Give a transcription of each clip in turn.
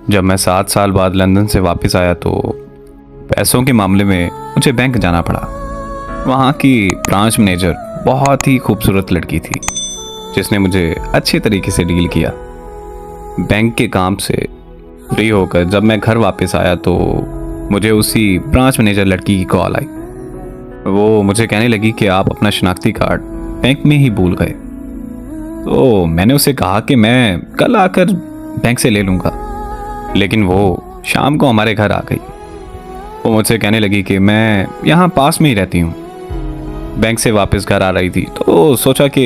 जब मैं 7 साल बाद लंदन से वापस आया तो पैसों के मामले में मुझे बैंक जाना पड़ा। वहाँ की ब्रांच मैनेजर बहुत ही खूबसूरत लड़की थी जिसने मुझे अच्छे तरीके से डील किया। बैंक के काम से फ्री होकर जब मैं घर वापस आया तो मुझे उसी ब्रांच मैनेजर लड़की की कॉल आई। वो मुझे कहने लगी कि आप अपना शनाख्ती कार्ड बैंक में ही भूल गए। तो मैंने उसे कहा कि मैं कल आकर बैंक से ले लूँगा, लेकिन वो शाम को हमारे घर आ गई। वो मुझसे कहने लगी कि मैं यहाँ पास में ही रहती हूँ। बैंक से वापस घर आ रही थी तो सोचा कि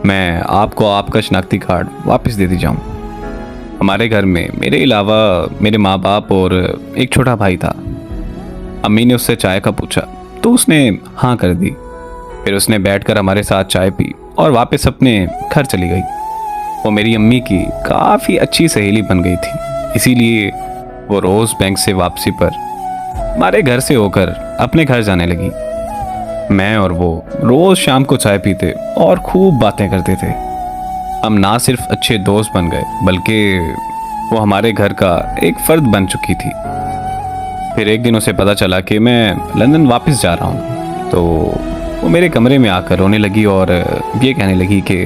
मैं आपको आपका शनाख्ती कार्ड वापस दे दी जाऊँ। हमारे घर में मेरे अलावा मेरे माँ बाप और एक छोटा भाई था। अम्मी ने उससे चाय का पूछा तो उसने हाँ कर दी। फिर उसने बैठकर हमारे साथ चाय पी और वापस अपने घर चली गई। वो मेरी अम्मी की काफ़ी अच्छी सहेली बन गई थी, इसीलिए वो रोज़ बैंक से वापसी पर हमारे घर से होकर अपने घर जाने लगी। मैं और वो रोज़ शाम को चाय पीते और खूब बातें करते थे। हम ना सिर्फ अच्छे दोस्त बन गए बल्कि वो हमारे घर का एक फ़र्द बन चुकी थी। फिर एक दिन उसे पता चला कि मैं लंदन वापस जा रहा हूँ तो वो मेरे कमरे में आकर रोने लगी और ये कहने लगी कि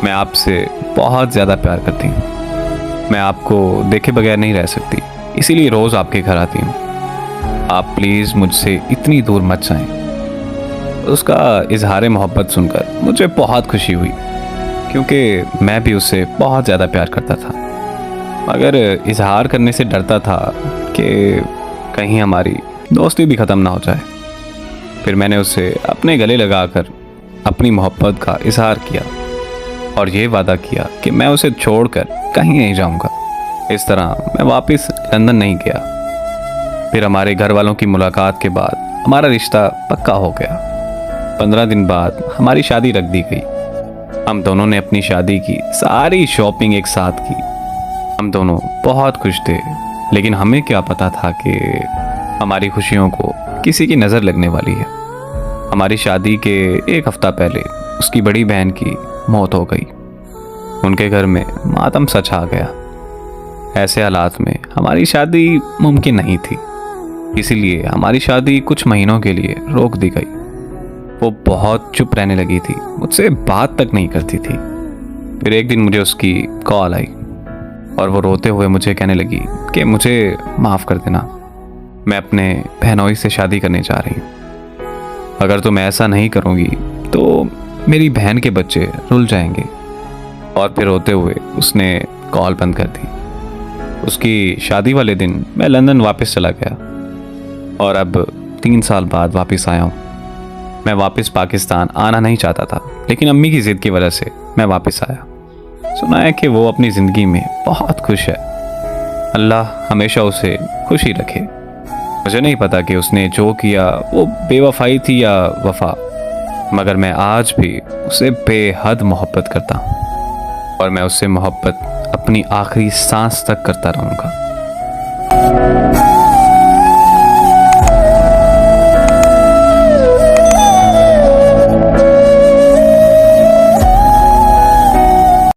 मैं आपसे बहुत ज़्यादा प्यार करती हूँ। मैं आपको देखे बगैर नहीं रह सकती, इसीलिए रोज़ आपके घर आती हूँ। आप प्लीज़ मुझसे इतनी दूर मत जाएं। उसका इजहार मोहब्बत सुनकर मुझे बहुत खुशी हुई क्योंकि मैं भी उससे बहुत ज़्यादा प्यार करता था, मगर इजहार करने से डरता था कि कहीं हमारी दोस्ती भी ख़त्म ना हो जाए। फिर मैंने उसे अपने गले लगाकर अपनी मोहब्बत का इजहार किया और ये वादा किया कि मैं उसे छोड़कर कहीं नहीं जाऊंगा। इस तरह मैं वापस लंदन नहीं गया। फिर हमारे घर वालों की मुलाकात के बाद हमारा रिश्ता पक्का हो गया। 15 दिन बाद हमारी शादी रख दी गई। हम दोनों ने अपनी शादी की सारी शॉपिंग एक साथ की। हम दोनों बहुत खुश थे, लेकिन हमें क्या पता था कि हमारी खुशियों को किसी की नज़र लगने वाली है। हमारी शादी के एक हफ्ता पहले उसकी बड़ी बहन की मौत हो गई। उनके घर में मातम सा छा गया। ऐसे हालात में हमारी शादी मुमकिन नहीं थी, इसीलिए हमारी शादी कुछ महीनों के लिए रोक दी गई। वो बहुत चुप रहने लगी थी, मुझसे बात तक नहीं करती थी। फिर एक दिन मुझे उसकी कॉल आई और वो रोते हुए मुझे कहने लगी कि मुझे माफ़ कर देना, मैं अपने बहनोई से शादी करने जा रही हूँ। अगर तुम ऐसा नहीं करोगी तो मेरी बहन के बच्चे रुल जाएंगे। और फिर रोते हुए उसने कॉल बंद कर दी। उसकी शादी वाले दिन मैं लंदन वापस चला गया और अब 3 साल बाद वापस आया हूँ। मैं वापस पाकिस्तान आना नहीं चाहता था, लेकिन अम्मी की ज़िद की वजह से मैं वापस आया। सुना है कि वो अपनी ज़िंदगी में बहुत खुश है। अल्लाह हमेशा उसे खुश ही रखे। मुझे नहीं पता कि उसने जो किया वो बेवफाई थी या वफा, मगर मैं आज भी उसे बेहद मोहब्बत करता हूँ और मैं उससे मोहब्बत अपनी आखिरी सांस तक करता रहूँगा।